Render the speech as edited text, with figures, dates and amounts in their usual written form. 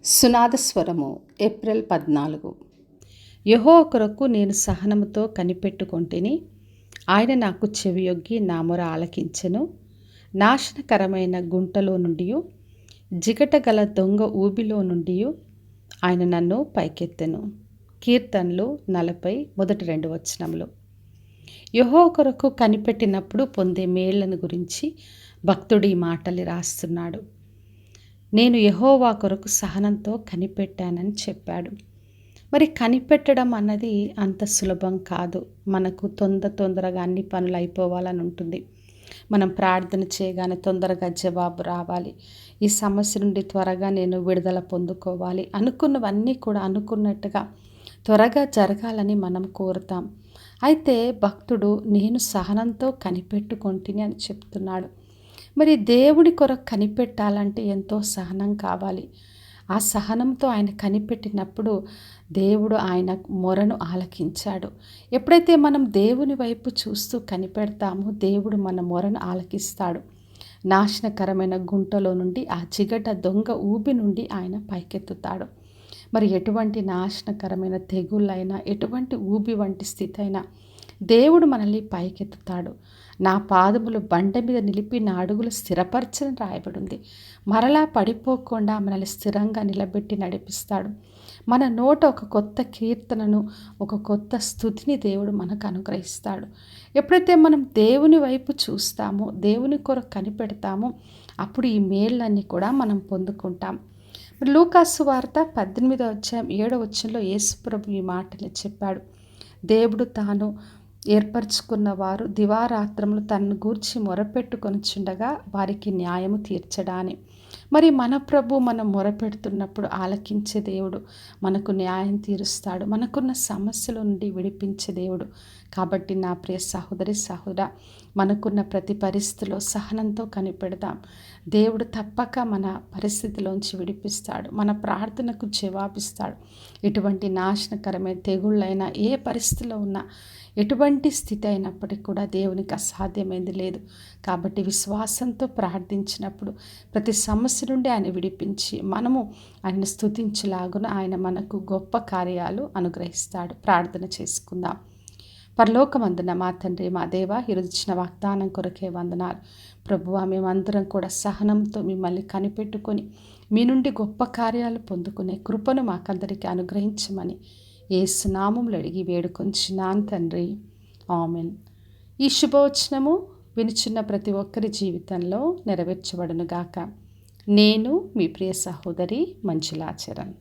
సునాదస్వరము April 14. యెహోవా కొరకు నేను సహనముతో కనిపెట్టుకొంటిని. ఆయన నాకు చెవియొగ్గి నా మొర ఆలకించెను. నాశనకరమైన గుంటలో నుండియు జిగటగల దొంగ ఊబిలో నుండియు ఆయన నన్ను పైకెత్తెను. కీర్తనలు 40 మొదటి 2 వచనములు. యెహోవా కొరకు కనిపెట్టినప్పుడు పొందే మేళ్లను గురించి భక్తుడు ఈ మాటలు రాస్తున్నాడు. నేను యెహోవా కొరకు సహనంతో కనిపెట్టానని చెప్పాడు. మరి కనిపెట్టడం అన్నది అంత సులభం కాదు. మనకు తొందరగా అన్ని పనులు అయిపోవాలని ఉంటుంది. మనం ప్రార్థన చేయగానే తొందరగా జవాబు రావాలి, ఈ సమస్య నుండి త్వరగా నేను విడుదల పొందుకోవాలి, అనుకున్నవన్నీ కూడా అనుకున్నట్టుగా త్వరగా జరగాలని మనం కోరుతాం. అయితే భక్తుడు నేను సహనంతో కనిపెట్టుకొంటిని అని చెప్తున్నాడు. మరి దేవుడి కొరకు కనిపెట్టాలంటే ఎంతో సహనం కావాలి. ఆ సహనంతో ఆయన కనిపెట్టినప్పుడు దేవుడు ఆయన మొరను ఆలకించాడు. ఎప్పుడైతే మనం దేవుని వైపు చూస్తూ కనిపెడతామో దేవుడు మన మొరను ఆలకిస్తాడు. నాశనకరమైన గుంటలో నుండి, ఆ చిగట దొంగ ఊబి నుండి ఆయన పైకెత్తుతాడు. మరి ఎటువంటి నాశనకరమైన తెగుళ్ళైనా, ఎటువంటి ఊబి వంటి స్థితి అయినా దేవుడు మనల్ని పైకెత్తుతాడు. నా పాదములు బండ మీద నిలిపి నా అడుగులు స్థిరపరచని రాయబడింది. మరలా పడిపోకుండా మనల్ని స్థిరంగా నిలబెట్టి నడిపిస్తాడు. మన నోట ఒక కొత్త కీర్తనను, ఒక కొత్త స్తుతిని దేవుడు మనకు అనుగ్రహిస్తాడు. ఎప్పుడైతే మనం దేవుని వైపు చూస్తామో, దేవుని కొరకు కనిపెడతామో, అప్పుడు ఈ మేళ్ళన్నీ కూడా మనం పొందుకుంటాం. లూకాసు వార్త 18వ అధ్యాయం 7వ వచనంలో యేసుప్రభు ఈ మాటలు చెప్పాడు. దేవుడు తాను ఏర్పరచుకున్న వారు దివారాత్రములు తనను గూర్చి మొరపెట్టుకొనుచుండగా వారికి న్యాయము తీర్చడాని. మరి మన ప్రభు మనం మొరపెడుతున్నప్పుడు ఆలకించే దేవుడు, మనకు న్యాయం తీరుస్తాడు, మనకున్న సమస్యల నుండి విడిపించే దేవుడు. కాబట్టి నా ప్రియ సహోదరి సహోదరా, మనకున్న ప్రతి పరిస్థితిలో సహనంతో కనిపెడదాం. దేవుడు తప్పక మన పరిస్థితిలోంచి విడిపిస్తాడు, మన ప్రార్థనకు జవాబిస్తాడు. ఎటువంటి నాశనకరమైన తెగుళ్ళైనా, ఏ పరిస్థితిలో ఉన్నా, ఎటువంటి స్థితి అయినప్పటికీ కూడా దేవునికి అసాధ్యమైంది లేదు. కాబట్టి విశ్వాసంతో ప్రార్థించినప్పుడు ప్రతి సమస్య నుండి ఆయన విడిపించి మనము ఆయన స్తుతించలాగున ఆయన మనకు గొప్ప కార్యాలు అనుగ్రహిస్తాడు. ప్రార్థన చేసుకుందాం. పరలోకమందున మా తండ్రి, మా దేవ, ఈరోజు ఇచ్చిన వాగ్దానం కొరకే వందనాలు. ప్రభువా, మేమందరం కూడా సహనంతో మిమ్మల్ని కనిపెట్టుకొని మీ నుండి గొప్ప కార్యాలు పొందుకునే కృపను మాకందరికీ అనుగ్రహించమని యేసు నామములో అడిగి వేడుకొంచున్నాను తండ్రి. ఆమెన్. ఈ శుభవచనము వినుచున్న ప్రతి ఒక్కరి జీవితంలో నెరవేర్చబడునుగాక. నేను మీ ప్రియ సహోదరి మంజులాచరణ్.